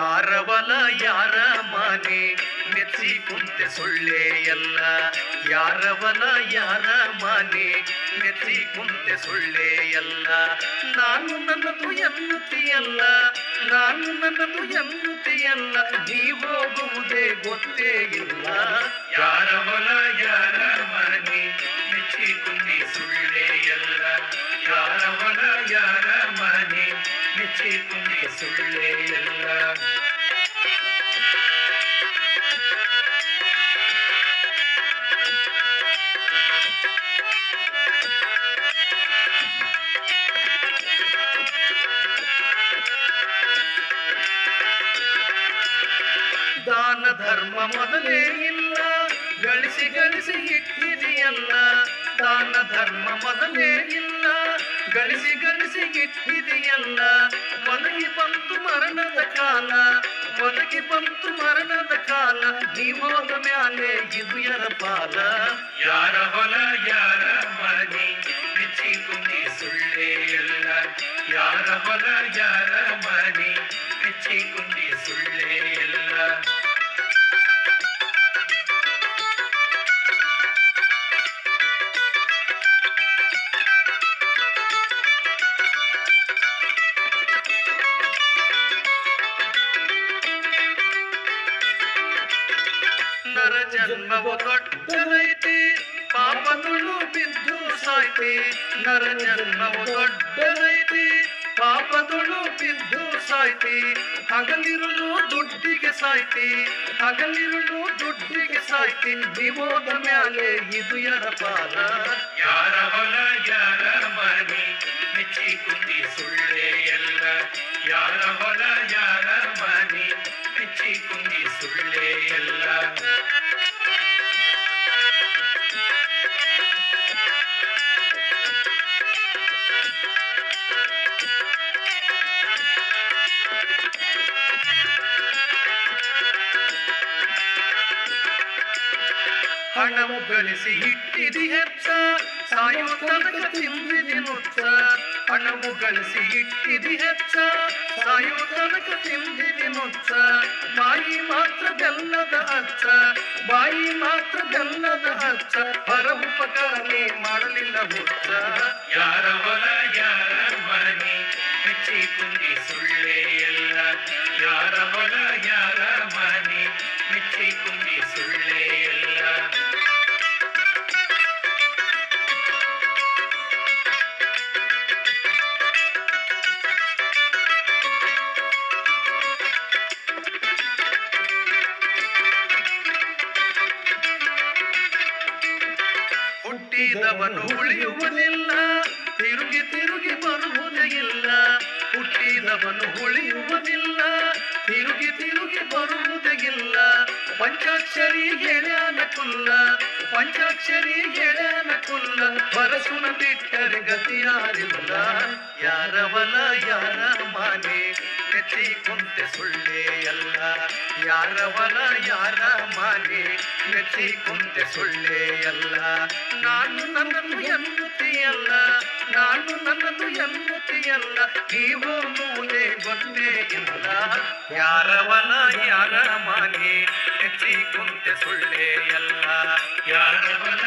ಯಾರವಲ ಯಾರ ಮನೆ ಮೆಚ್ಚಿ ಕುಂತೆ ಸೊಳ್ಳೆ ಎಲ್ಲ ಯಾರವಲ ಯಾರ ಮನೆ ಮೆಚ್ಚಿ ಕುಂತೆ ಸೊಳ್ಳೆ ಎಲ್ಲ ನಾನು ನನ್ನದು ಎನ್ನುತ್ತೀಯಲ್ಲ ನಾನು ನನ್ನದು ಎನ್ನುತ್ತೀಯಲ್ಲ ನೀ ಹೋಗುವುದೇ ಗೊತ್ತೇ ಇಲ್ಲ ಯಾರವಲ ಯಾರ ಮನೆ ಮೆಚ್ಚಿ ಕುಂತೆ ಸುಳ್ಳೆ ಎಲ್ಲ ಯಾರವಲ ಯಾರ ಮನೆ ಮೆಚ್ಚಿ ಕುಂತೆ ಸುಳ್ಳೆ ಎಲ್ಲ ದಾನ ಧರ್ಮ ಮೊದಲೇ ಇಲ್ಲ ಗಳಿಸಿ ಗಳಿಸಿ ಇಟ್ಟಿದೆಯಲ್ಲ ದಾನ ಧರ್ಮ ಮೊದಲೇ ಇಲ್ಲ ಗಳಿಸಿ ಗಳಿಸಿ ಇಟ್ಟಿದೆಯಲ್ಲ ಒದಗಿ ಬಂತು ಮರಣದ ಕಾಲ ಒದಗಿ ಬಂತು ಮರಣದ ಕಾಲ ನೀವೋದ ಮ್ಯಾಲೆ ಇದು ಯರ ಪಾಲ ಯಾರ ಹೊಲ ಯಾರ ಮನೆ ಮೆಚ್ಚಿ ಕುಂದಿ ಸುಳ್ಳೆ ಎಲ್ಲ ಯಾರ ಹೊಲ ಯಾರ ಮನೆ ಮೆಚ್ಚಿ ಕುಂದಿ ಸುಳ್ಳೆ ಎಲ್ಲ ನರ ಜನ್ಮವು ದೊಡ್ಡದೈತಿ ಪಾಪಗಳು ಬಿದ್ದು ಸಾಯ್ತಿ ನರ ಜನ್ಮವು ದೊಡ್ಡದೈತಿ ಪಾಪಗಳು ಬಿದ್ದು ಸಾಯ್ತಿ ಹಗಲಿರುಳು ದುಡ್ಡಿಗೆ ಸಾಯ್ತಿ ಹಗಲಿರುಳು ದುಡ್ಡಿಗೆ ಸಾಯ್ತಿ ನೀವೋದ ಮ್ಯಾಲೆ ಇದು ಯರ ಪಾಲ ಯಾರ ಹೊಲ ಯಾರ ಮನೆ ಮೆಚ್ಚಿ ಕುಂದಿ ಸುಳ್ಳೆ ಎಲ್ಲ ಯಾರ ಹೊಲ ಯಾರ ಮನೆ ಮೆಚ್ಚಿ ಕುಂದಿ ಸುಳ್ಳೆ ಎಲ್ಲ ಹಣವು ಗಳಿಸಿ ಇಟ್ಟಿದಿ ಹೆಚ್ಚ ಸಾಯೋ ತನಕ ತಿಂದಿದಿ ನುಚ್ಚ ಹಣವು ಗಳಿಸಿ ಇಟ್ಟಿದಿ ಹೆಚ್ಚ ಸಾಯೋ ತನಕ ತಿಂದಿದಿ ನುಚ್ಚ ಬಾಯಿ ಮಾತ್ರ ಬೆಲ್ಲದ ಅಚ್ಚ ಬಾಯಿ ಮಾತ್ರ ಬೆಲ್ಲದ ಅಚ್ಚ ಪರ ಉಪಕಾರನೇ ಮಾಡಲಿಲ್ಲ ಹುಚ್ಚ ಯಾರ ಹೊಲ ಯಾರ ಮನೆ ಮೆಚ್ಚಿ ಕುಂದಿ ಸುಳ್ಳೆ ಎಲ್ಲ ಯಾರ ಹೊಲ ಯಾರ ಮನೆ ಮೆಚ್ಚಿ ಕುಂದಿ ಸುಳ್ಳೆ ಎಲ್ಲ ಹುಟ್ಟಿದವನು ಉಳಿಯುವುದಿಲ್ಲ ತಿರುಗಿ ತಿರುಗಿ ಬರುವುದೇ ಇಲ್ಲ ಹುಟ್ಟಿದವನು ಉಳಿಯುವುದಿಲ್ಲ ತಿರುಗಿ ತಿರುಗಿ ಬರುವುದೇ ಇಲ್ಲ ಪಂಚಾಕ್ಷರಿ ಎಳೆಯನ ಕುಲ್ಲ ಪಂಚಾಕ್ಷರಿ ಎಳೆಯನ ಕುಲ್ಲ ಪರಸುನ ಬಿಟ್ಟರೆ ಗತಿಯಾರಿಲ್ಲ ಯಾರವಲ ಯಾರ ಮನೆ ಮೆಚ್ಚಿ ಕುಂತೆ ಸುಳ್ಳೆ ಎಲ್ಲ ಯಾರವಲ ಯಾರ ಮನೆ ಮೆಚ್ಚಿ ಕುಂತೆ ಸುಳ್ಳೆ ಎಲ್ಲ ನಾನು ನನ್ನನ್ನು ಎನ್ನುತ್ತೀಯಲ್ಲ ನಾನು ನನ್ನನ್ನು ಎನ್ನುತ್ತೀಯಲ್ಲ ನೀವು ಮೂಲೆ ಗೊತ್ತೇ ಇಲ್ಲ ಯಾರವಲ ಯಾರ ಮನೆ ಮೆಚ್ಚಿ ಕುಂತೆ ಸುಳ್ಳೆ ಎಲ್ಲ ಯಾರವಲ